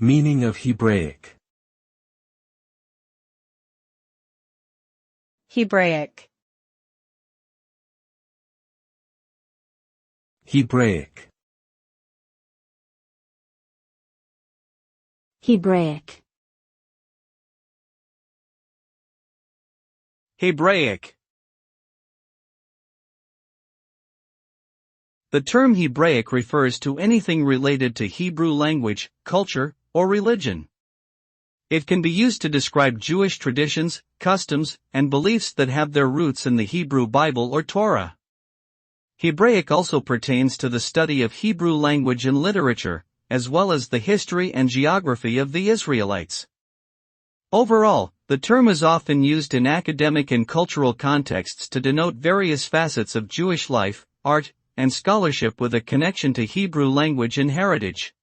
Meaning of Hebraic. Hebraic. Hebraic. Hebraic. Hebraic. The term Hebraic refers to anything related to Hebrew language, culture, or religion. It can be used to describe Jewish traditions, customs, and beliefs that have their roots in the Hebrew Bible or Torah. Hebraic also pertains to the study of Hebrew language and literature, as well as the history and geography of the Israelites. Overall, the term is often used in academic and cultural contexts to denote various facets of Jewish life, art, and scholarship with a connection to Hebrew language and heritage.